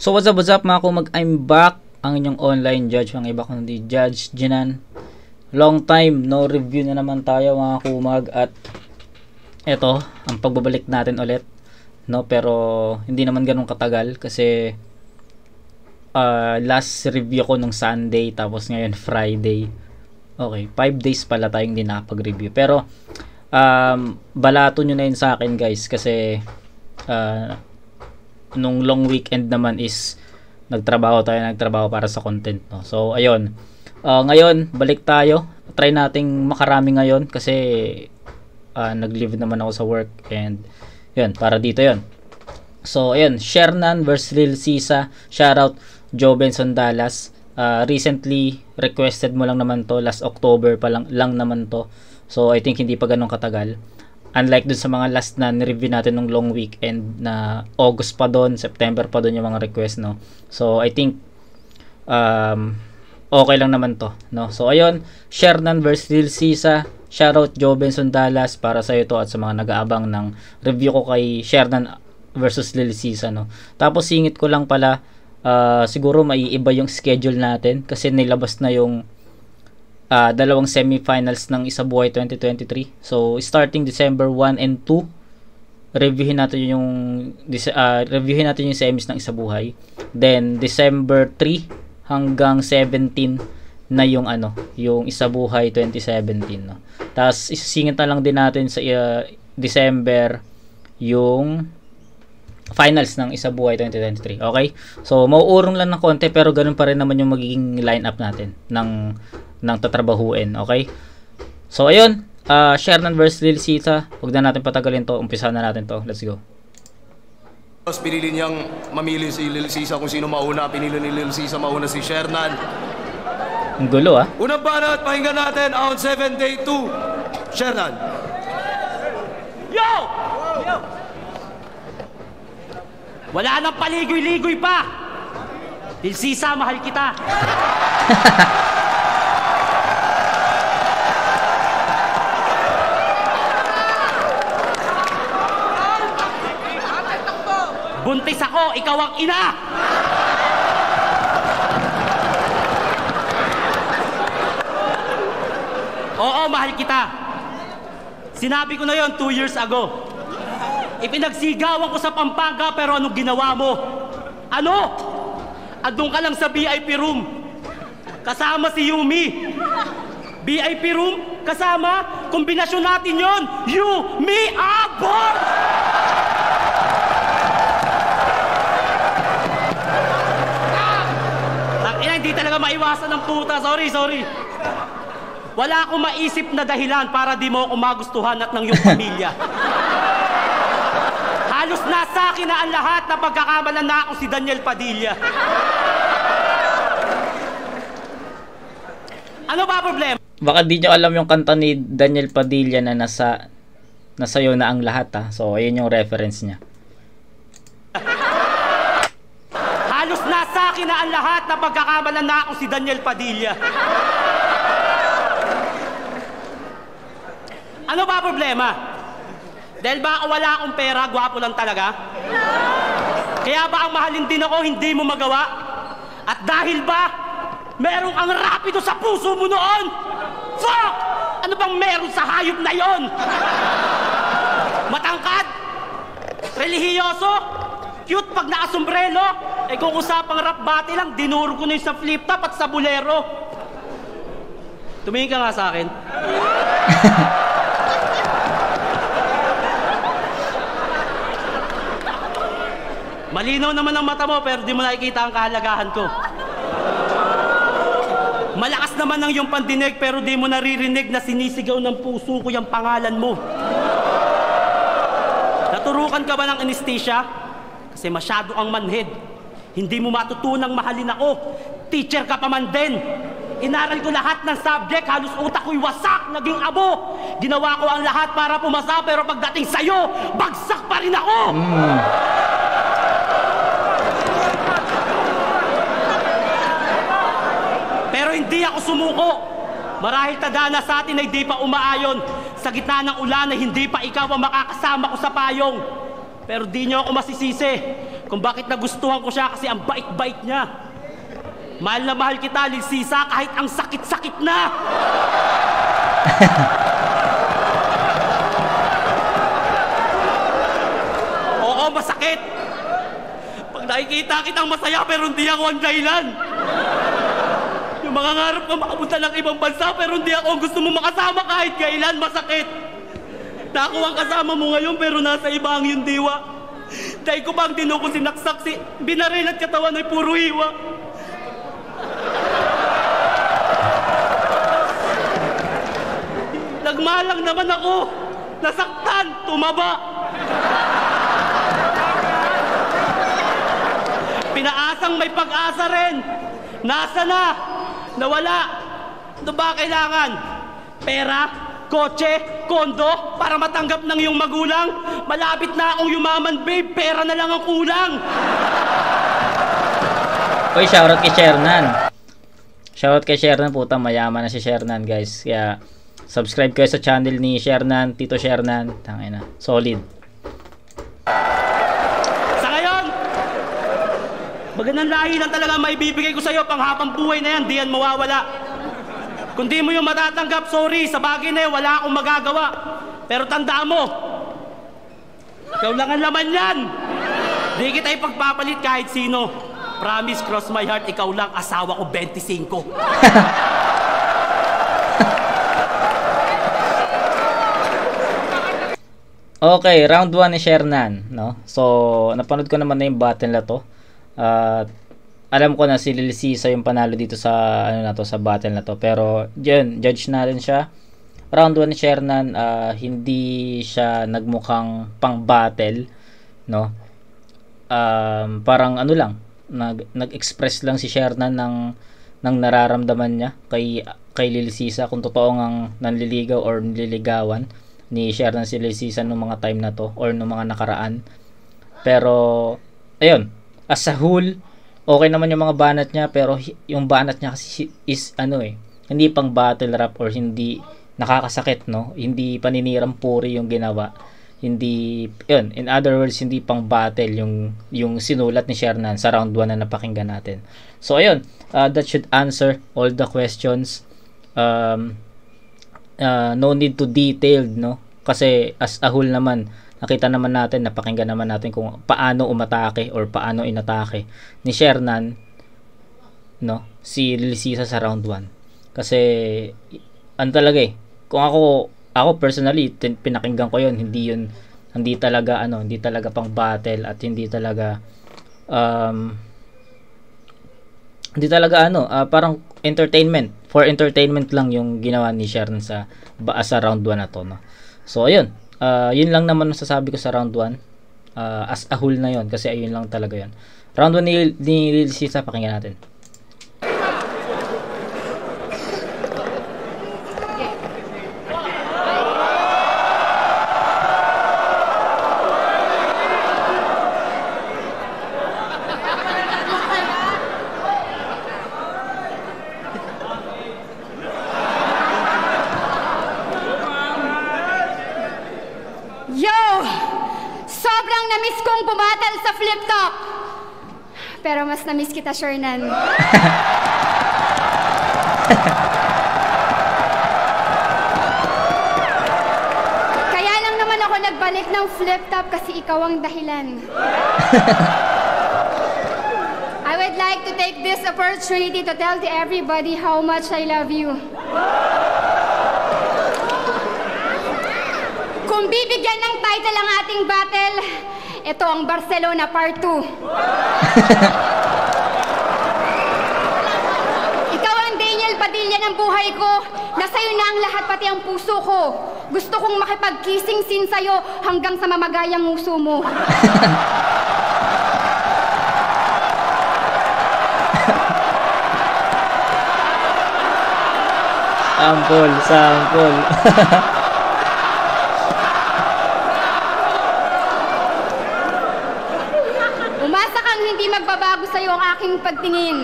So what's up mga kumag, I'm back, ang inyong online judge, ang iba kundi Judge Jinan. Long time no review na naman tayo mga kumag, at eto ang pagbabalik natin ulit, no, pero hindi naman ganun katagal kasi last review ko nung Sunday, tapos ngayon Friday. Okay, 5 days pala tayong hindi nakapag-review, pero balato nyo na yun sa akin guys, kasi nung long weekend naman is nagtrabaho para sa content, no? So ayun, ngayon balik tayo, try nating makarami ngayon kasi nag-leave naman ako sa work, and yun, para dito yun. So ayun, Shernan versus Lil Sisa, shoutout Joe Benson Dallas. Recently requested mo lang naman to, last October pa lang naman to, so I think hindi pa ganun katagal. Unlike dun sa mga last na review natin nung long weekend na August pa doon, September pa doon yung mga request, no. So I think okay lang naman to, no. So ayun, Shernan versus Lil Sisa, shoutout Joe Benson Dallas, para sa iyo to at sa mga nag-aabang ng review ko kay Shernan versus Lil Sisa, no. Tapos singit ko lang pala, siguro maiiba yung schedule natin kasi nilabas na yung dalawang semifinals ng Isa Buhay 2023. So starting December 1 and 2, reviewin natin yung semis ng Isa Buhay. Then December 3 hanggang 17 na yung yung Isa Buhay 2017, no. Tapos isisingit na lang din natin sa December yung finals ng Isa Buhay 2023. Okay? So mauurong lang ng konti, pero ganun pa rin naman yung magiging lineup natin ng tatrabahuin. Okay? So ayun, Shernan versus Lil Sisa. Huwag na natin patagalin to, umpisa na natin to. Let's go. Tapos pinili niyang mamili si Lil Sisa kung sino mauna. Pinili ni Lil Sisa mauna si Shernan. Ang gulo, ah. Unang banat, pakinggan natin on 7 day 2. Shernan. Yo! Yo! Wala nang paligoy-ligoy pa. Lil Sisa, mahal kita. Buntis ako, ikaw ang ina! Oo, mahal kita. Sinabi ko na yon 2 years ago. Ipinagsigawan ko sa Pampanga, pero anong ginawa mo? Ano? Andun ka lang sa VIP room. Kasama si Yumi. VIP room? Kasama? Kombinasyon natin yon. You, me, abort! Hindi talaga maiwasan ng puta. Sorry. Wala akong maisip na dahilan para di mo ako magustuhan at ng iyong pamilya. Halos nasa akin na ang lahat na pagkakamalan na ako si Daniel Padilla. Ano ba problema? Baka di nyo alam yung kanta ni Daniel Padilla na nasa iyo na ang lahat, ha. So ayun yung reference niya. Sa akin na ang lahat na pagkakamalan na ako si Daniel Padilla. Ano ba problema? Dahil ba wala akong pera, gwapo lang talaga? Kaya ba ang mahalin din ako, hindi mo magawa? At dahil ba merong ang rapido sa puso mo noon? Fuck! Ano bang meron sa hayop na yon? Matangkad? Relihiyoso? Cute pag nakasombrelo? Eh kung usapang rap battle lang, dinuro ko na yung sa flip top at sa bolero. Tumingin ka nga sa akin. Malinaw naman ang mata mo, pero di mo nakikita ang kahalagahan ko. Malakas naman ang iyong pandinig, pero di mo naririnig na sinisigaw ng puso ko yung pangalan mo. Naturukan ka ba ng anesthesia? Kasi masyado ang manhid. Hindi mo matutunang mahalin ako. Teacher ka pa man din. Inaral ko lahat ng subject, halos utak ko'y wasak, naging abo. Ginawa ko ang lahat para pumasa, pero pagdating sa'yo, bagsak pa rin ako! Pero hindi ako sumuko. Marahil tadhana sa atin ay di pa umaayon. Sa gitna ng ulan ay hindi pa ikaw ang makakasama ko sa payong. Pero di nyo ako masisisi kung bakit nagustuhan ko siya kasi ang bait-bait niya. Mahal na mahal kita, Lilisisa, kahit ang sakit-sakit na. Oo, masakit. Pag nakikita kitang masaya pero hindi ako ang dahilan. Yung mga ngarap ko makapunta ng ibang bansa pero hindi ako ang gusto mo makasama kahit kailan, masakit. Na ako ang kasama mo ngayon pero nasa iba ang iyong diwa. Dahil ko ba ang ko sinaksak si binaril at katawan ay puro hiwa. Nagmalang naman ako. Nasaktan, tumaba. Pinaasang may pag-asa rin. Nasa na? Nawala. Ano ba kailangan? Pera? Kotse? Kondo? Para matanggap ng iyong magulang? Malapit na akong yumaman, babe. Pera na lang ang kulang. Uy, shoutout kay Shernan. Shoutout kay Shernan, puta. Mayaman na si Shernan, guys. Kaya, subscribe kayo sa channel ni Shernan, Tito Shernan. Tangina. Solid. Sa ngayon, magandang lahi lang talaga maibibigay ko sa'yo. Panghabang buhay na yan, di yan mawawala. Kung di mo yung matatanggap, sorry, sa bagay na yun, wala akong magagawa. Pero tandaan mo, ikaw lang ang laman yan. Di kita ipagpapalit kahit sino. Promise, cross my heart, ikaw lang, asawa ko 25. Okay, round 1 ni Shernan, no? So, napanood ko naman na yung battle na to. Alam ko na si Lilisisa yung panalo dito sa ano na to, sa battle na to. Pero yun, judge na rin siya. Round 1 ni Shernan, hindi siya nagmukhang pang-battle, no? Parang ano lang, nag-express lang si Shernan ng nararamdaman niya kay Lilisisa, kung totoo ngang nanliligaw or nililigawan ni Shernan si Lilisisa nung mga time na to or nung mga nakaraan. Pero ayun, as a whole, okay naman yung mga banat niya, pero yung banat niya kasi is hindi pang battle rap or hindi nakakasakit, no? Hindi paninirang puri yung ginawa. Hindi, yun, in other words, hindi pang battle yung sinulat ni Shernan sa round 1 na napakinggan natin. So ayun, that should answer all the questions. No need to detailed, no? Kasi as a whole naman, nakita naman natin, napakinggan naman natin kung paano umatake or paano inatake ni Shernan, no, si Lilisisa sa round 1. Kasi ano talaga kung ako personally pinakinggan ko yun, hindi talaga pang battle at hindi talaga parang for entertainment lang yung ginawa ni Shernan sa round 1 na to, no. So ayun, yun lang naman masasabi ko sa round 1, as a whole na yun, kasi ayun lang talaga yun. Round 1 ni Lilisisa, pakinggan natin. Pero mas na-miss kita, Shernan. Kaya lang naman ako nagbalik ng flip-top kasi ikaw ang dahilan. I would like to take this opportunity to tell to everybody how much I love you. Kung bibigyan ng title ang ating battle, ito ang Barcelona Part 2. Ikaw ang Daniel Padilla ng buhay ko. Nasa'yo na ang lahat, pati ang puso ko. Gusto kong makipag-kissing scene sa'yo hanggang sa mamagayang nguso mo. Sample. Hindi magbabago sa'yo ang aking pagtingin.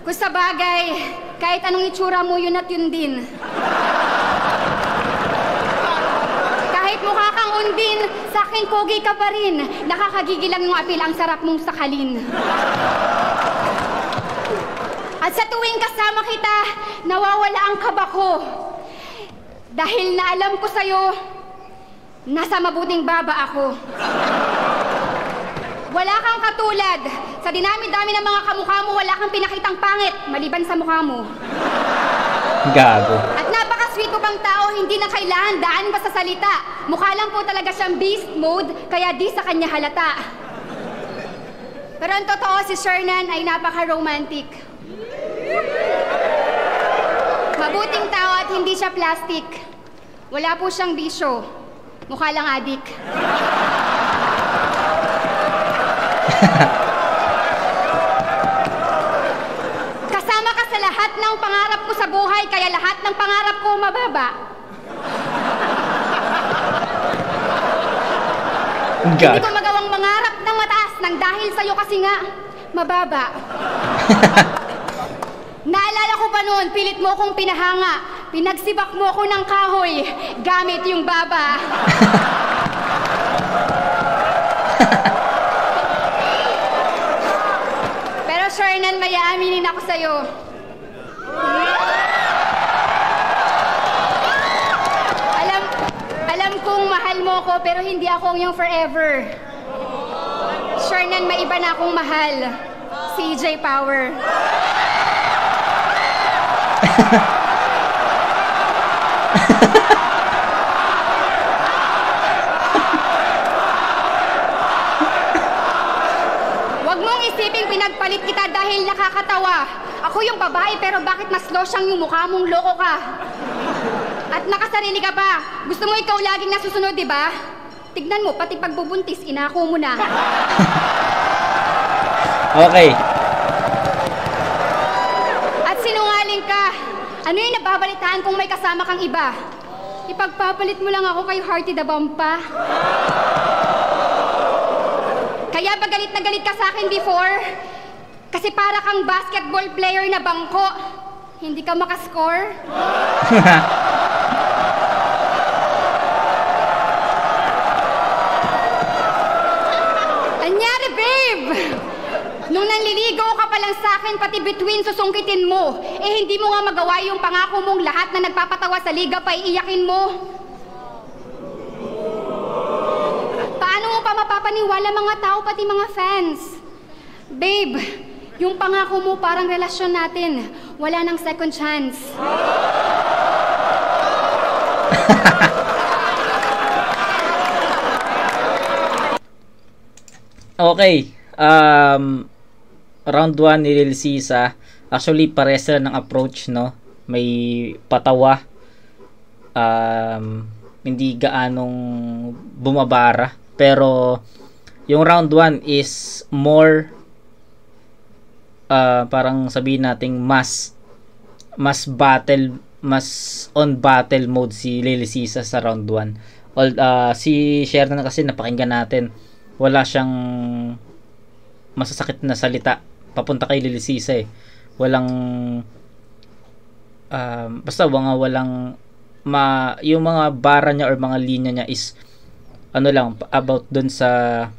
Kung sa bagay, kahit anong itsura mo, yun at yun din. Kahit mukha kang undin, sa akin pogi ka pa rin. Nakakagigil lang yung apil, ang sarap mong sakalin. At sa tuwing kasama kita, nawawala ang kaba ko. Dahil naalam ko sa'yo, nasa mabuting baba ako. Wala kang katulad. Sa dinami-dami ng mga kamukha mo, wala kang pinakitang pangit, maliban sa mukha mo. Gago. At napaka-sweet mo pang tao, hindi na kailangan daan pa sa salita. Mukha lang po talaga siyang beast mode, kaya di sa kanya halata. Pero ang totoo, si Shernan ay napaka-romantic. Mabuting tao at hindi siya plastic. Wala po siyang bisyo. Mukha lang adik. Kasama ka sa lahat ng pangarap ko sa buhay, kaya lahat ng pangarap ko mababa. Hindi ko magawang mangarap ng mataas nang dahil sa'yo kasi nga, mababa. Naalala ko pa noon, pilit mo akong pinahanga. Pinagsibak mo ako ng kahoy, gamit yung baba. Pero Shernan, may aaminin ako sa'yo. Alam kong mahal mo ako, pero hindi ako yung forever. Shernan, may iba na akong mahal. CJ Power. Huwag mong isiping pinagpalit kita dahil nakakatawa. Ako yung babae pero bakit mas losyang yung mukha mong loko ka? At nakasarili ka pa. Gusto mo ikaw laging nasusunod, di ba? Tignan mo, pati pagbubuntis, inako mo na. Okay. At sinungaling ka. Ano yung nababalitaan kung may kasama kang iba? Ipagpapalit mo lang ako kay Hearty the Bampa. Kaya ba galit na galit ka sa akin before? Kasi para kang basketball player na bangko. Hindi ka makascore. Anyari, babe! Nung nanliligaw ka pa lang sa akin, pati between susungkitin mo, eh hindi mo nga magawa yung pangako mong lahat na nagpapatawa sa liga pa iiyakin mo. Paano mo pa mapapaniwala mga tao, pati mga fans? Babe, yung pangako mo parang relasyon natin. Wala nang second chance. Okay. Round 1 ni Lil Sisa. Actually, pares sila ng approach, no? May patawa. Hindi gaanong bumabara. Pero, yung round 1 is more parang sabihin nating mas battle, mas on battle mode si Lil Sisa sa round 1. Si Shernan kasi napakinggan natin. Wala siyang masasakit na salita papunta kay Lil Sisa eh. Walang basta walang yung mga bara niya or mga linya niya is ano lang about dun sa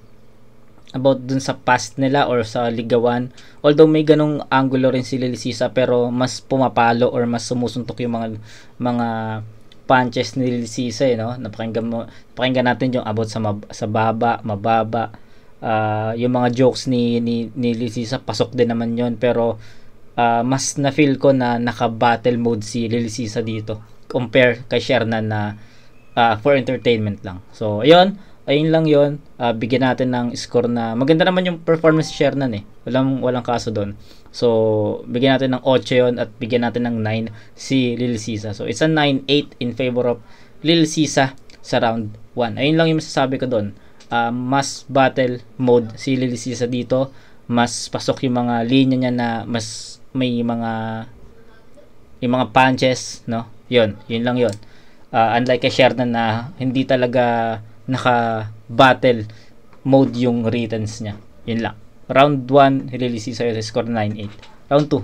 past nila or sa ligawan. Although may ganong angulo rin si Lil Sisa pero mas pumapalo or mas sumusuntok yung mga punches ni Lil Sisa eh, no? Napakinggan natin yung about sa baba, mababa. Yung mga jokes ni Lil Sisa pasok din naman yon pero mas na feel ko na naka-battle mode si Lil Sisa dito compare kay Shernan na for entertainment lang. So ayun lang yon. Bigyan natin ng score na maganda naman yung performance ni Shernan eh. Walang kaso doon. So bigyan natin ng 8 yon at bigyan natin ng 9 si Lil Sisa. So it's a 9-8 in favor of Lil Sisa sa round 1. Ayun lang yung masasabi ko doon. Mas battle mode si Lil Sisa dito, mas pasok yung mga linya niya na mas may mga punches, no? Yun lang yun. Unlike kay Shernan na hindi talaga naka-battle mode yung returns niya. Yun lang. Round 1, Lil Sisa sa score 9-8. Round 2.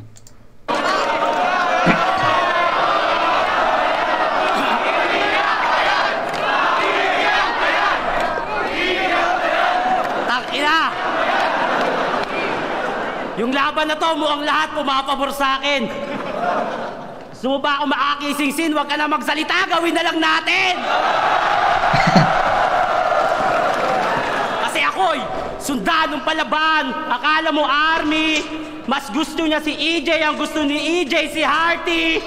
Yung laban na to, mukhang lahat pumapabor sa akin. Gusto mo ba ako makakisingsin? Huwag ka na magsalita, gawin na lang natin! Kasi ako'y sundalong palaban. Akala mo army. Mas gusto niya si EJ, ang gusto ni EJ si Hearty.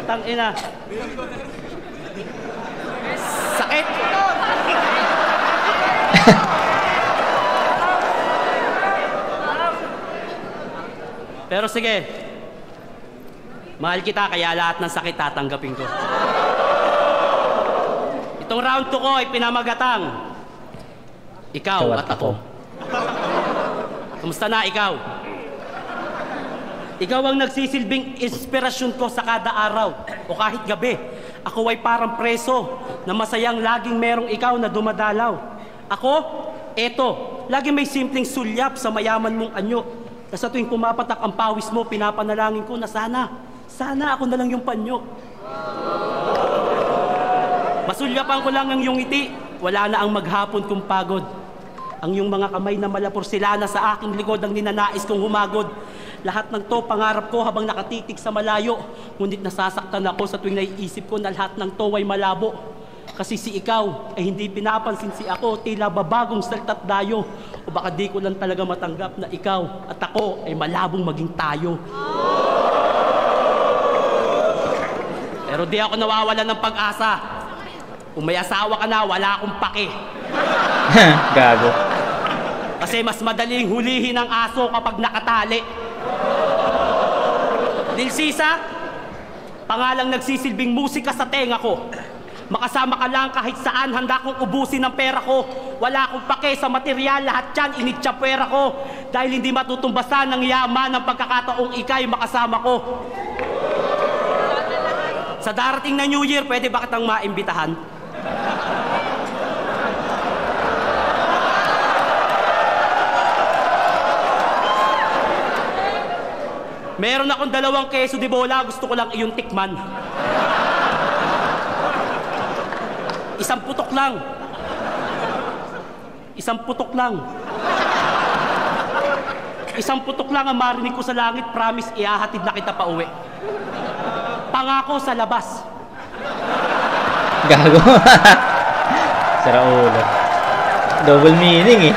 Tangina. Sakit. Pero sige, mahal kita kaya lahat ng sakit tatanggapin ko. Itong round 2 ko ay pinamagatang ikaw at ako. Kamusta na ikaw? Ikaw ang nagsisilbing inspirasyon ko sa kada araw o kahit gabi. Ako ay parang preso na masayang laging merong ikaw na dumadalaw. Ako, eto, lagi may simpleng sulyap sa mayaman mong anyo. Na sa tuwing pumapatak ang pawis mo, pinapanalangin ko na sana ako na lang yung panyo. Masulyapan ko lang ang iyong ngiti, wala na ang maghapon kong pagod. Ang iyong mga kamay na malapursilana sa aking likod ang ninanais kong humagod. Lahat ng to pangarap ko habang nakatitig sa malayo. Ngunit nasasaktan ako sa tuwing naiisip ko na lahat ng to ay malabo. Kasi si ikaw ay hindi pinapansin si ako, tila babagong salta't dayo. O baka di ko lang talaga matanggap na ikaw at ako ay malabong maging tayo. Pero di ako nawawala ng pag-asa. Kung may asawa ka na, wala akong pake. Gago. Kasi mas madaling hulihin ang aso kapag nakatali. Dilsisa, pangalang nagsisilbing musika sa tenga ko. Makasama ka lang kahit saan, handa kong ubusin ang pera ko. Wala akong pake sa material, lahat yan initsapwera ko. Dahil hindi matutumbasan ng yaman ng pagkakataong ika'y makasama ko. Sa darating na New Year, pwede ba kitang maimbitahan? Meron akong 2 keso de bola, gusto ko lang iyong tikman. Isang putok lang. Isang putok lang. Isang putok lang ang marinig ko sa langit. Promise, ihahatid na kita pa uwi. Pangako sa labas. Gago. Sara ulo. Double meaning eh.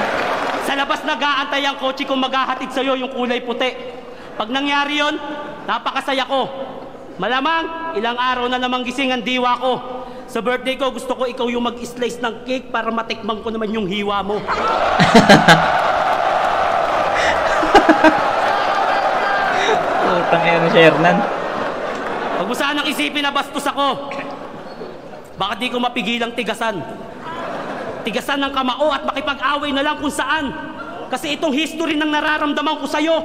Sa labas nag-aantay ang kotse kung maghahatid sa'yo yung kulay puti. Pag nangyari yon, napakasaya ko. Malamang, ilang araw na namang gising ang diwa ko. Sa birthday ko, gusto ko ikaw yung mag-slice ng cake para matikman ko naman yung hiwa mo. Putang ina si Hernan. Huwag mo sanang isipin na bastos ako. Baka di ko mapigilang tigasan. Tigasan ng kamao at makipag-away na lang kung saan. Kasi itong history ng nararamdaman ko sa'yo,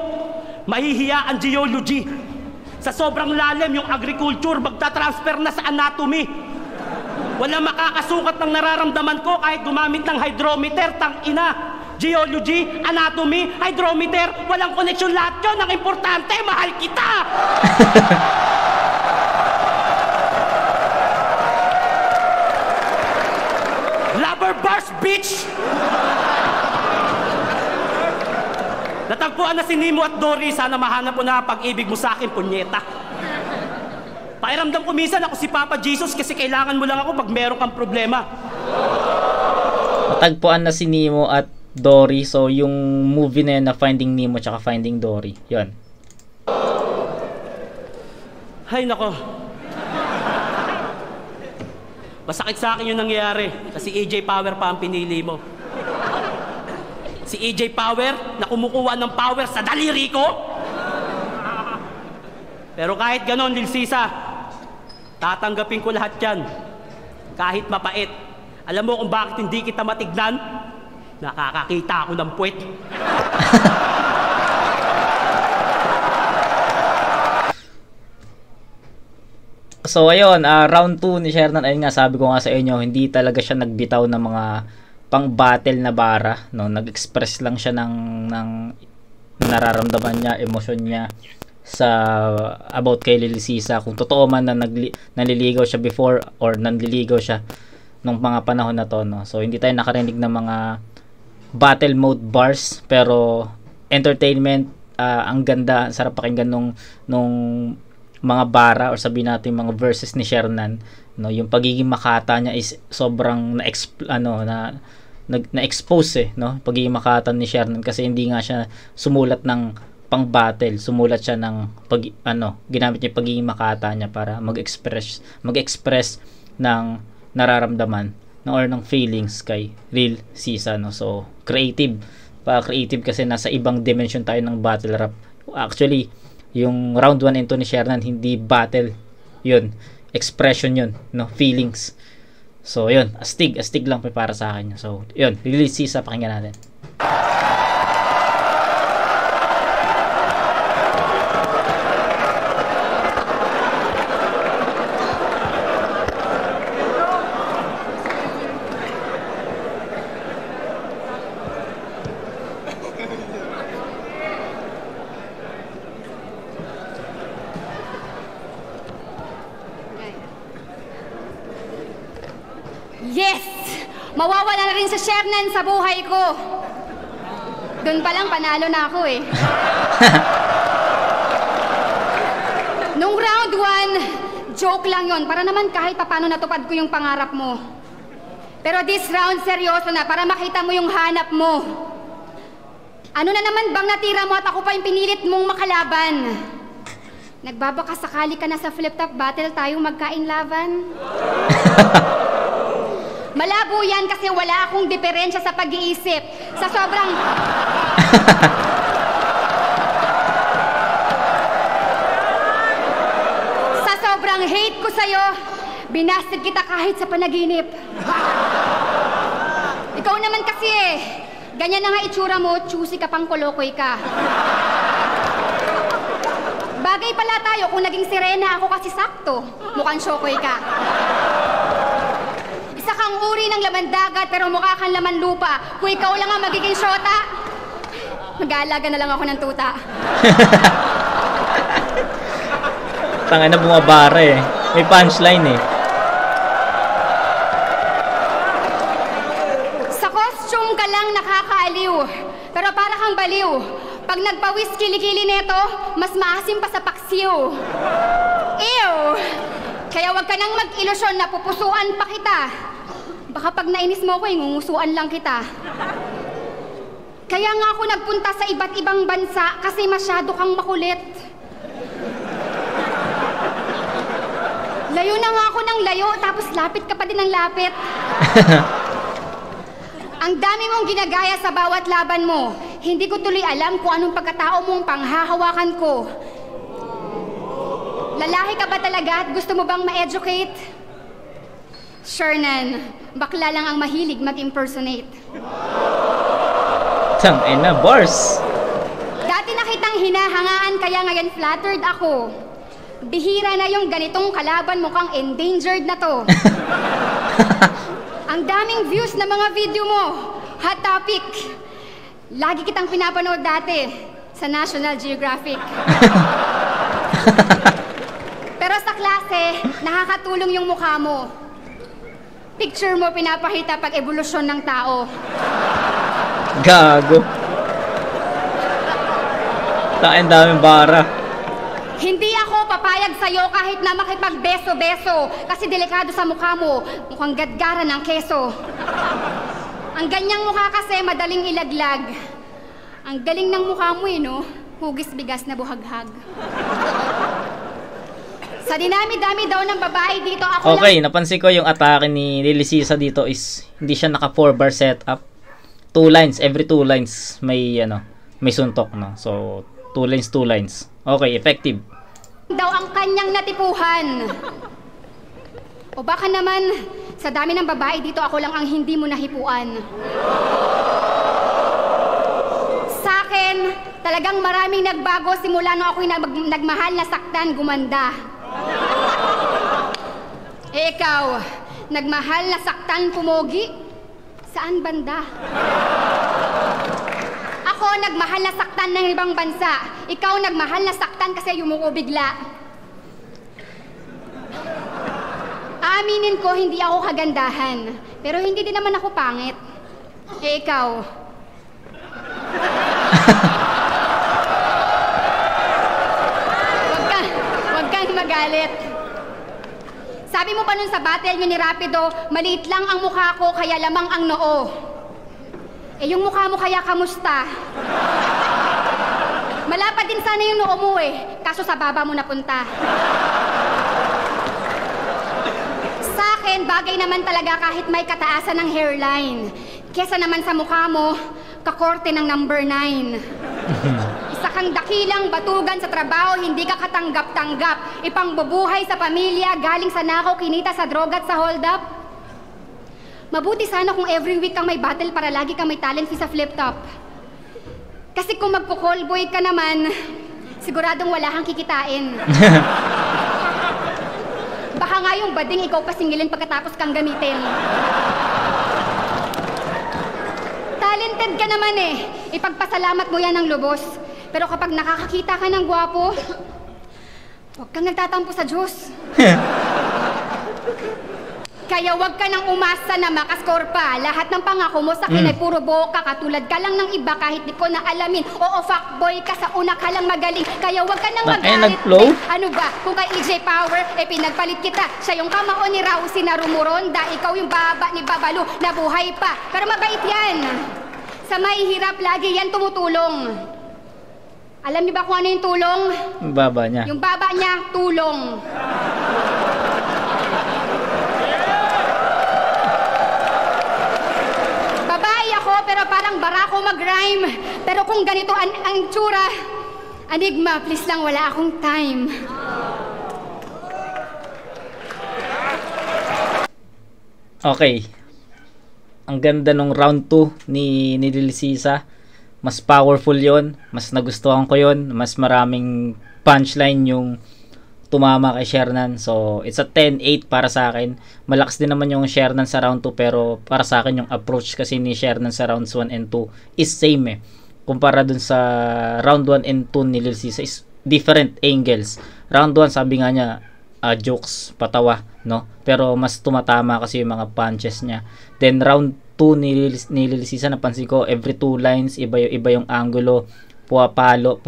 mahihiya ang geology. Sa sobrang lalim yung agriculture, magta-transfer na sa anatomy. Wala makakasukat ng nararamdaman ko kahit gumamit ng hydrometer, tang-ina. Geology, anatomy, hydrometer, walang koneksyon lahat yun. Ang importante, mahal kita! Lover bars, bitch! Natagpuan na si Nemo at Dory, sana mahanap mo na pag-ibig mo sa akin, punyeta. Pakiramdam ko minsan ako si Papa Jesus kasi kailangan mo lang ako pag meron kang problema. Natagpuan na si Nemo at Dory. So, yung movie na yun na Finding Nemo tsaka Finding Dory. Yun. Hay nako. Masakit sa akin yung nangyayari kasi EJ Power pa ang pinili mo. Si EJ Power na kumukuha ng power sa daliri ko. Pero kahit ganon, Dilsisa, tatanggapin ko lahat yan. Kahit mapait. Alam mo kung bakit hindi kita matignan? Nakakakita ako ng puwet. So ayun, round 2 ni Shernan. Ayun nga, sabi ko nga sa inyo, hindi talaga siya nagbitaw ng mga pang-battle na bara, no? Nag-express lang siya ng nararamdaman niya, emosyon niya sa about kay Lilisisa. Kung totoo man na naliligaw siya before or nanliligaw siya nung mga panahon na to, no? So hindi tayo nakarinig ng mga battle mode bars, pero entertainment, ang ganda, sarap pakinggan nung mga bara or sabihin natin mga verses ni Shernan, no, yung pagiging makata niya is sobrang na-expose no, pagiging makata ni Shernan, kasi hindi nga siya sumulat ng pang battle, sumulat siya ng ginamit niya pagiging makata niya para mag-express ng nararamdaman or ng feelings kay Lil Sisa, no. So creative kasi nasa ibang dimension tayo ng battle rap. Actually, yung round 1 and 2 ni Shernan, hindi battle yun, expression yun, no, feelings. So yun, astig lang para sa akin. So yun, Lil Sisa, pakinggan natin. Yes! Mawawala na rin sa Shernan sa buhay ko. Doon pa lang panalo na ako eh. Nung round 1, joke lang yon, para naman kahit papano natupad ko yung pangarap mo. Pero this round, seryoso na, para makita mo yung hanap mo. Ano na naman bang natira mo at ako pa yung pinilit mong makalaban? Nagbabaka sakali ka na sa flip-top battle tayong magkain laban? Malabo yan kasi wala akong diferensya sa pag-iisip. Sa sobrang... sa sobrang hate ko sa'yo, binasted kita kahit sa panaginip. Ikaw naman kasi ganyan na nga itsura mo, choosy ka pang kolokoy ka. Bagay pala tayo kung naging sirena ako kasi sakto. Mukhang syokoy ka. Isa kang uri ng laman dagat pero mukha kang laman lupa. Kung ikaw lang ang magiging syota, mag-aalaga na lang ako ng tuta. Tanga na, bumabara eh. May punchline eh. Sa costume ka lang nakakaaliw, pero para kang baliw. Pag nagpawis kilikili neto, mas maasim pa sa paksiw. Ew! Kaya wag ka nang mag-ilusyon na pupusuan pa kita. Baka pag nainis mo ko, ngusuan lang kita. Kaya nga ako nagpunta sa iba't ibang bansa kasi masyado kang makulit. Layo na nga ako ng layo, tapos lapit ka pa din ng lapit. Ang dami mong ginagaya sa bawat laban mo. Hindi ko tuloy alam kung anong pagkatao mong panghahawakan ko. Lalaki ka ba talaga at gusto mo bang ma-educate? Shernan, bakla lang ang mahilig mag-impersonate. Tangina, bars! Dati na kitang hinahangaan kaya ngayon flattered ako. Bihira na yung ganitong kalaban, mukhang endangered na to. Ang daming views na mga video mo. Hot topic. Lagi kitang pinapanood dati sa National Geographic. Pero sa klase, nakakatulong yung mukha mo. Picture mo pinapakita pag evolusyon ng tao. Gago. Tain daming bara. Hindi ako papayag sa'yo kahit na makipagbeso-beso kasi delikado sa mukha mo. Mukhang gadgaran ng keso. Ang ganyang mukha kasi madaling ilaglag. Ang galing ng mukha mo no? Hugis bigas na buhaghag. Sa dinami-dami daw ng babae dito, ako okay, lang... napansin ko yung atake ni Lil Sisa dito is hindi siya naka 4-bar setup. 2 lines, every 2 lines may may suntok, no. So 2 lines. Okay, effective. Daw ang kanyang natipuhan. O baka naman sa dami ng babae dito, ako lang ang hindi mo nahipuan. Sa akin, talagang maraming nagbago simula nung ako'y nagmahal na saktan, gumanda. Ikaw, nagmahal na saktan, pumogi? Saan banda? Ako, nagmahal na saktan ng ibang bansa. Ikaw, nagmahal na saktan kasi yumuko bigla. Aaminin ko, hindi ako kagandahan. Pero hindi din naman ako pangit. Ikaw, Wag kang magalit. Sabi mo pa nun sa battle nyo ni Rapido, maliit lang ang mukha ko kaya lamang ang noo. Eh yung mukha mo kaya kamusta? Malapad din sana yung noo mo eh, kaso sa baba mo napunta. Sa akin, bagay naman talaga kahit may kataasan ng hairline. Kesa naman sa mukha mo, kakorte ng number 9. Isa kang dakilang batugan sa trabaho, hindi ka katanggap-tanggap. Ipangbubuhay sa pamilya, galing sa nakaw, kinita sa droga at sa hold up. Mabuti sana kung every week kang may battle para lagi kang may talent fee sa flip top. Kasi kung magpo-callboy ka naman, siguradong wala kang kikitain. Baka nga yung bading ikaw pa singilin pagkatapos kang gamitin. Talented ka naman eh. Ipagpasalamat mo yan ng lubos. Pero kapag nakakakita ka ng gwapo, huwag kang nagtatampo sa Diyos. Kaya wag ka nang umasa na makascore pa. Lahat ng pangako mo sa akin ay puro boka. Katulad ka lang ng iba kahit di ko na alamin. Oo, fuckboy ka sa una ka lang magaling. Kaya wag ka nang magalit. Ano ba? Kung kay EJ Power, pinagpalit kita. Siya yung kamao ni Rausi na rumuronda. Ikaw yung baba ni Babalu na buhay pa. Pero mabait yan. Sa mahihirap, lagi yan tumutulong. Alam niyo ba kung ano yung tulong? Yung baba niya. Yung baba niya, tulong. Babae ako, pero parang barako mag-rhyme. Pero kung ganito ang tsura, Enigma, please lang, wala akong time. Okay. Ang ganda nung round 2 ni Lil Sisa. Mas powerful yon, mas nagustuhan ko yon, mas maraming punchline yung tumama kay Shernan. So, it's a 10-8 para sa akin. Malakas din naman yung Shernan sa round 2, pero para sa akin yung approach kasi ni Shernan sa rounds 1 and 2 is same eh. Kumpara dun sa round 1 and 2 ni Lil Sisa is different angles. Round 1 sabi nga niya, jokes, patawa, no? Pero mas tumatama kasi yung mga punches niya. Then round 2 ni Lil Sisa, napansin ko every 2 lines iba yung angulo, pumapalo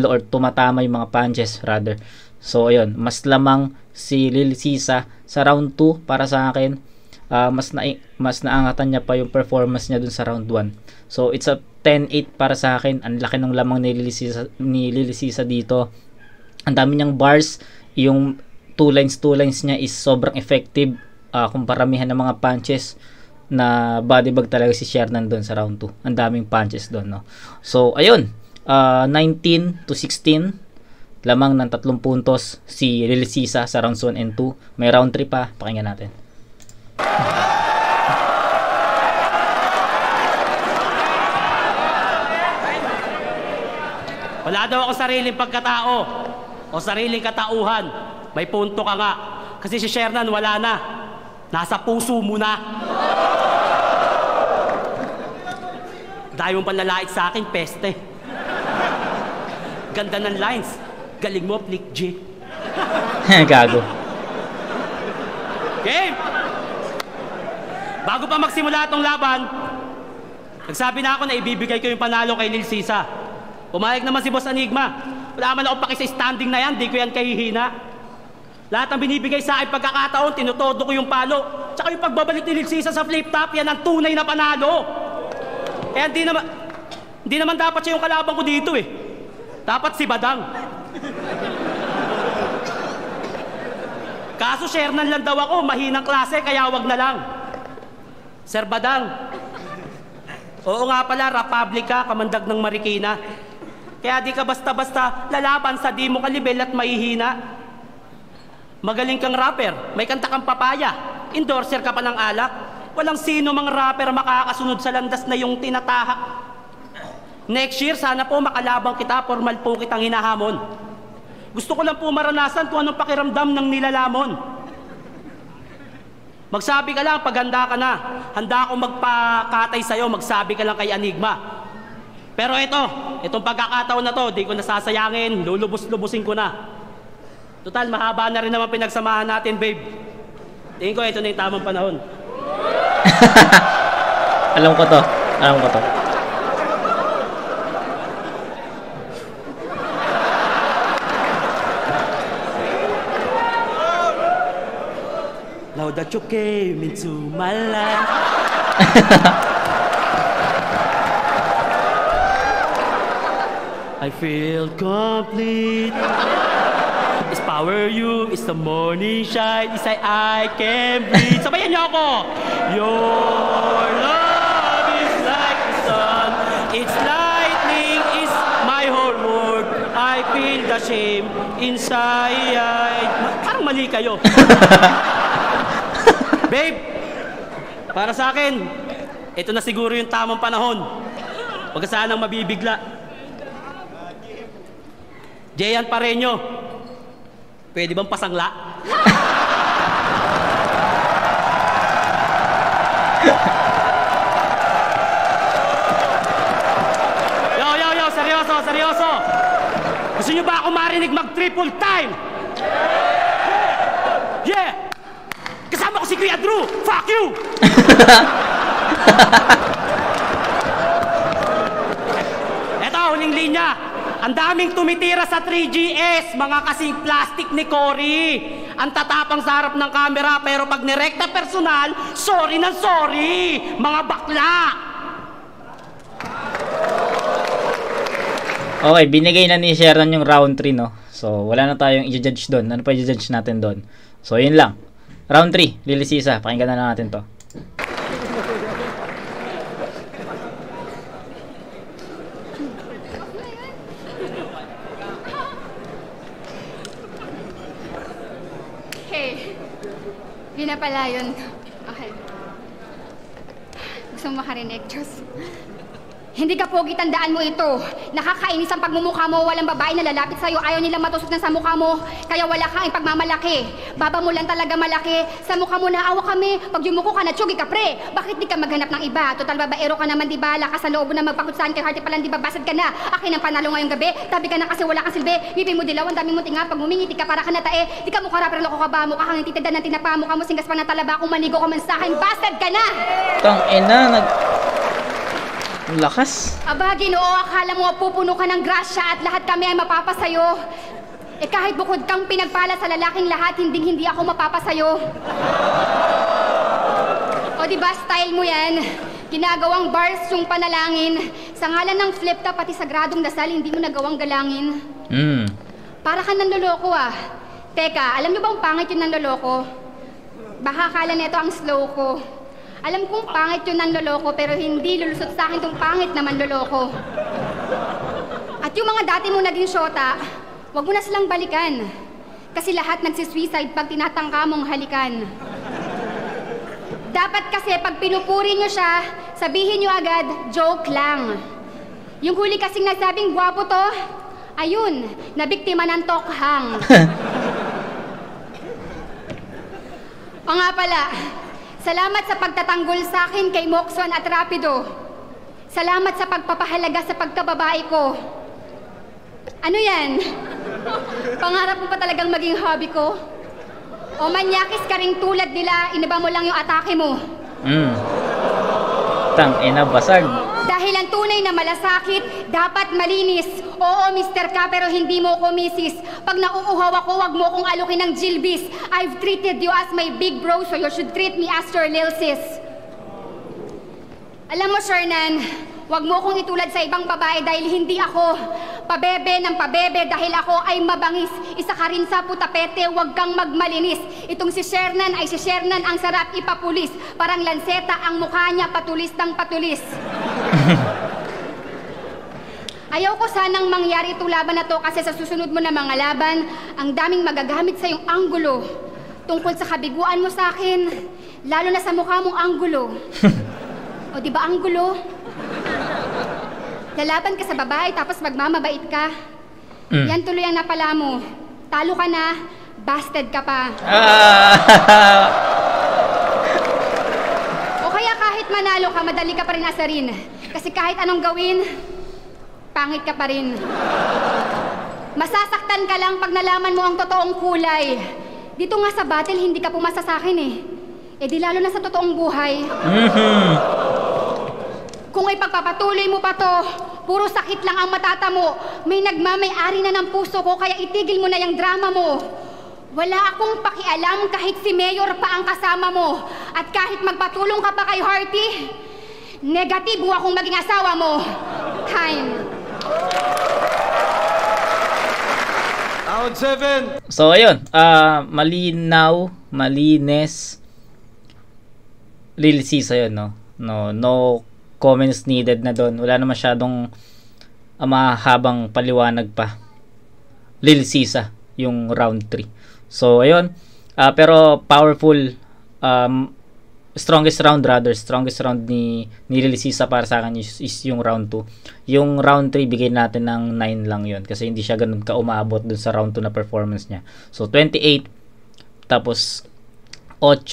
or tumatama yung mga punches rather. So ayun, mas lamang si Lil Sisa sa round 2 para sa akin. Mas naangatan niya pa yung performance niya dun sa round 1. So it's a 10-8 para sa akin. Ang laki ng lamang ni Lil Sisa dito. Ang dami niyang bars, yung 2 lines niya is sobrang effective kung paramihan ng mga punches na bodybag talaga si Shernan doon sa round 2. Ang daming punches doon, no? So ayun, 19-16, lamang ng 3 puntos si Lil Sisa sa rounds 1 and 2. May round 3 pa, pakinggan natin. Wala daw ako sariling pagkatao o sariling katauhan. May punto ka nga. Kasi si Shernan wala na. Nasa puso mo na. Dahil mong panlalait sa akin, peste. Ganda ng lines. Galing mo, Flick G. Gago. Game! Bago pa magsimula itong laban, nagsabi na ako na ibibigay ko yung panalo kay Lil Sisa. Pumayag naman si Boss Enigma. Wala man ako paki sa standing na yan, di ko yan kahihina. Lahat ng binibigay sa akin pagkakataon, tinutodo ko yung palo. Tsaka yung pagbabalik ni Lil Sisa sa flip top, yan ang tunay na panalo. Kaya hindi naman dapat siya yung kalaban ko dito eh. Dapat si Badang. Kaso Shernan lang daw ako, mahinang klase, kaya wag na lang. Sir Badang, oo nga pala, Republica, kamandag ng Marikina. Kaya di ka basta-basta lalaban sa di mo kalibel at mahihina. Magaling kang rapper, may kanta kang papaya, endorser ka pa ng alak. Walang sino mang rapper makakasunod sa landas na yung tinatahak. Next year, sana po makalabang kita, formal po kitang hinahamon. Gusto ko lang po maranasan kung anong pakiramdam ng nilalamon. Magsabi ka lang pag handa ka na. Handa akong magpakatay sa'yo, magsabi ka lang kay Enigma. Pero itong pagkakataon na to, di ko nasasayangin, lulubos-lubusin ko na. Total, mahaba na rin naman pinagsamahan natin, babe. Tingin ko, ito na yung tamang panahon. Alam ko to. that you came into my life. I feel complete. It's power you, it's the morning shine. It's like I can breathe. Sabayan niyo ako. Your love is like the sun. It's lightning, it's my whole world. I feel the shame inside. Parang mali kayo. Babe, para sa akin, ito na siguro yung tamang panahon. Huwag ka sanang mabibigla. Jeyan Pareño, pwede bang pasangla? Yo, seryoso. Gusto nyo ba ako marinig mag-triple time? Yeah! Kasama ko si Kuya Drew! Fuck you! Eto, huling linya. Ang daming tumitira sa 3GS, mga kasing plastic ni Cory. Ang tatapang sa harap ng camera, pero pag nirekta personal, sorry ng sorry, mga bakla. Okay, binigay na ni Sharon yung round 3, no? So, wala na tayong i-judge doon. Ano pa i-judge natin doon? So, yun lang. Round 3, Lily Sisa. Pakinggan na lang natin to. Yun na pala yun. Okay. Gusto mo makarinig, Diyos. Hindi ka pogi, tandaan mo ito. Nakakainis ang pagmumukha mo, walang babae na lalapit sa'yo. Ayaw nilang matusok na sa mukha mo, kaya wala kang pagmamalaki. Baba mo lang talaga malaki. Sa mukha mo naawa kami. Pag yumuko ka na, tsugi ka, pre. Bakit di ka maghanap ng iba? Total babaero ka naman, di ba? Lakas sa loob na magpakutsaan kay Hearty palang, di ba? Basad ka na. Akin ang panalo ngayong gabi. Tabi ka na kasi wala kang silbi. Ngipin mo dilaw, ang daming mo tinga. Pag humingiti ka para ka na tae. Di ka mukha pero loko ka ba? Mukha kang titidan ng tinapa. Mukha mo singgas pa na talaba. Kung manigo ka man sa akin, basad ka na! Tang ina, lakas. Aba, Ginoo, akala mo pupuno ka ng grasya at lahat kami ay mapapasayo. Eh kahit bukod kang pinagpala sa lalaking lahat, hindi ako mapapasayo. O diba, style mo yan? Ginagawang bars yung panalangin. Sa ngalan ng flip top pati sagradong dasal, hindi mo nagawang galangin. Para ka nanloloko ah. Teka, alam nyo bang pangit yung nanloloko? Baka akala nito ang slow ko. Alam kong pangit yun ng loloko, pero hindi lulusot sa akin tong pangit naman loloko. At yung mga dati mo naging syota, wag mo na silang balikan. Kasi lahat nagsisuicide pag tinatangka mong halikan. Dapat kasi pag pinupuri nyo siya, sabihin nyo agad, joke lang. Yung huli kasing nagsabing gwapo to, ayun, nabiktima ng tokhang. O nga pala, salamat sa pagtatanggol sa akin kay Moxon at Rapido. Salamat sa pagpapahalaga sa pagkababae ko. Ano yan? Pangarap mo pa talagang maging hobby ko? O manyakis ka ring tulad nila, inaba mo lang yung atake mo? Tang ina, basag. Dahil ang tunay na malasakit, dapat malinis. Oo, Mr. Ka, pero hindi mo ko misis. Pag nauuhaw ako, wag mo kong alukin ng Jilbis. I've treated you as my big bro, so you should treat me as your lil sis. Alam mo, Shernan, wag mo kong itulad sa ibang babae dahil hindi ako pabebe ng pabebe dahil ako ay mabangis. Isa ka rin sa putapete, wag kang magmalinis. Itong si Shernan ay si Shernan ang sarap ipapulis. Parang lanseta ang mukha niya, patulis ng patulis. Ayaw ko sanang mangyari itong laban na to kasi sa susunod mo na mga laban, ang daming magagamit sa iyong anggulo. Tungkol sa kabiguan mo sa akin, lalo na sa mukha mong anggulo. O di ba anggulo? Lalaban ka sa babae tapos magmamabait ka. Yan tuloy ang napala mo. Talo ka na, busted ka pa. O kaya kahit manalo ka, madali ka pa rin asarin. Kasi kahit anong gawin, pangit ka pa rin. Masasaktan ka lang pag nalaman mo ang totoong kulay. Dito nga sa battle, hindi ka pumasa sa akin eh. Eh di lalo na sa totoong buhay. Kung ipagpapatuloy mo pa to, puro sakit lang ang matatamo. May nagmamay-ari na ng puso ko, kaya itigil mo na yung drama mo. Wala akong pakialam kahit si Mayor pa ang kasama mo. At kahit magpatulong ka pa kay Hearty, negatibo akong maging asawa mo. Time. Round 7. So ayun, malinaw, malines, Lil Sisa yun, no? No comments needed na doon. Wala na masyadong mahabang paliwanag pa. Lil Sisa yung round 3. So ayun, pero powerful, strongest round ni Lil Sisa para sa akin is yung round 2. Yung round 3 bigay natin ng 9 lang yun kasi hindi siya ganun ka umabot dun sa round 2 na performance niya. So 28 tapos 8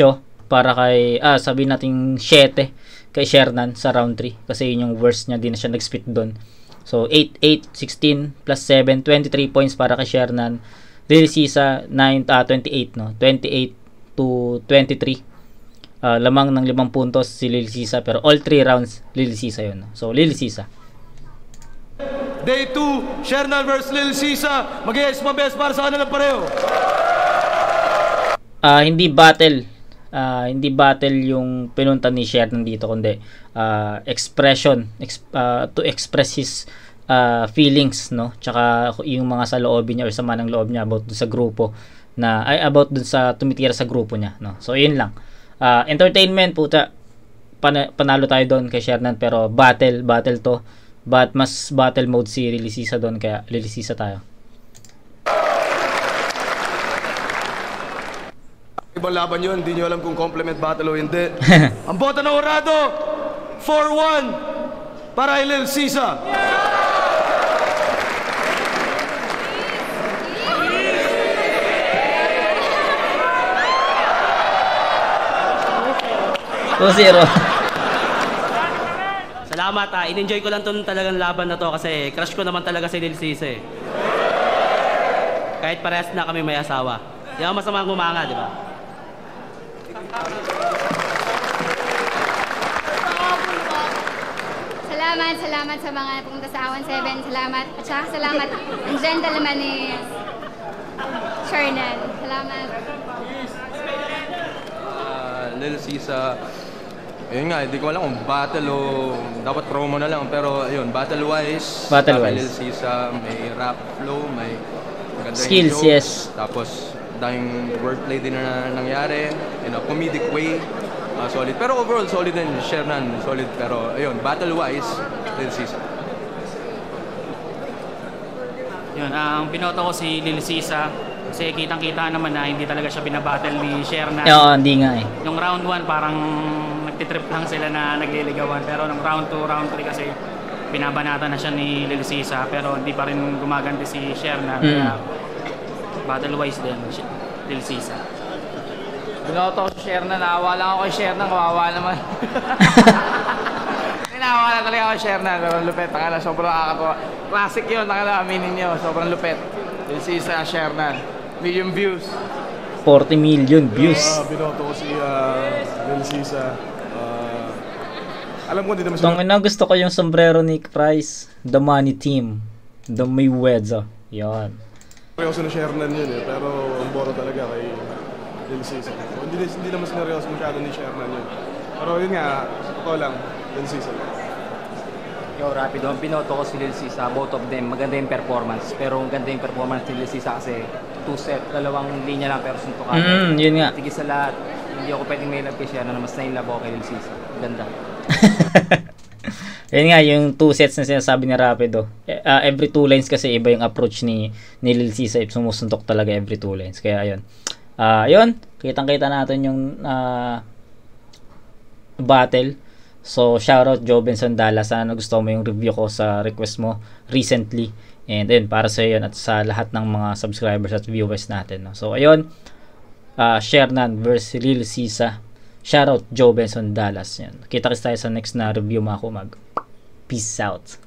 para kay sabihin natin 7 kay Shernan sa round 3 kasi yun yung worst niya, di na siya nag-spit doon. So 8, 16 plus 7, 23 points para kay Shernan. Lil Sisa 28 no. 28 to 23. Lamang ng 5 puntos si Lil Sisa pero all 3 rounds Lil Sisa yun. No? So Lil Sisa. Day 2, Shernan versus Lil Sisa. Mag-i-yes best para sa kanilang pareho. Hindi battle yung pinunta ni Shernan dito kundi expression to express his feelings, no? Tsaka yung mga sa loob niya or sama ng loob niya about dun sa grupo about dun sa tumitira sa grupo niya, no? So yun lang. Entertainment puta, panalo tayo doon kay Shernan pero battle to, but mas battle mode si Lil Sisa doon kaya Lil Sisa tayo. Ibang laban yun, hindi nyo alam kung complement battle o hindi. Ang bota na orado, 4-1 para kay Lil Sisa. Salamat, in-enjoy ko lang itong talagang laban na to kasi crush ko naman talaga si Lil Sisa eh. Kahit parehas na kami may asawa. Di ako masamang gumanga, di ba? Salamat sa mga pumunta sa Awan 7. Salamat. At saka salamat ang gentleman ni Shernan. Salamat. Lil Sisa, ayun nga, hindi ko alam kung battle o dapat promo na lang. Pero ayun, battle-wise, Lil Sisa, may rap flow, may maganda skills, jokes, yes. Tapos, dahing wordplay din na nangyari, in a comedic way, solid. Pero overall, solid din. Shernan, solid. Pero ayun, battle-wise, Lil Sisa. Yun, ang binoto ko si Lil Sisa kasi kitang-kita naman na hindi talaga siya binabattle ni Shernan. Oo, hindi nga eh. Yung round 1 parang nagtitrip lang sila na nagliligawan pero nung round 2, round 3 kasi binabanata na siya ni Lil Sisa pero hindi pa rin gumaganti si Shernan. Kaya battle-wise din, Lil Sisa. Binoto ko si Shernan, naawa lang ako kay Shernan, kawawa naman. Naawa lang talaga ako kay Shernan, pero lupet, nakala, sobrang nakakatawa. Classic yun, nakala, aminin nyo, sobrang lupet. Lil Sisa, Shernan, million views. 40 million views. Binoto ko si Lil Sisa. Alam ko hindi naman siya. Tungin na gusto ko yung sombrero ni Price, The Money Team, The Mayweather. Yan. Seryoso na Shernan yun eh, pero ang boro talaga kay Lil Sisa. Hindi naman sineryoso masyado ni Shernan yun. Pero yun nga, totoo lang, Lil Sisa. Yo, rapido. Ang binoto ko si Lil Sisa, both of them, maganda yung performance. Pero ang ganda yung performance ni Lil Sisa kasi 2 set, 2 linya lang pero suntukan. Yun nga. Tigil sa lahat, hindi ako pwedeng may love kay Shernan na mas nainlove ako kay Lil Sisa. Ganda. Yun nga, yung 2 sets na sinasabi ni Rapido. Every 2 lines kasi iba yung approach ni Lil Sisa. Sumusuntok talaga every 2 lines. Kaya ayun. Yun, kitang-kita natin yung battle. So, shoutout Joe Benson Dallas. Sana gusto mo yung review ko sa request mo recently. And then, para sa yun at sa lahat ng mga subscribers at viewers natin. No? So, ayun. Shernan versus Lil Sisa. Shoutout Joe Benson Dallas. Yan. Kita-kits tayo sa next na review mga kumag. Peace out.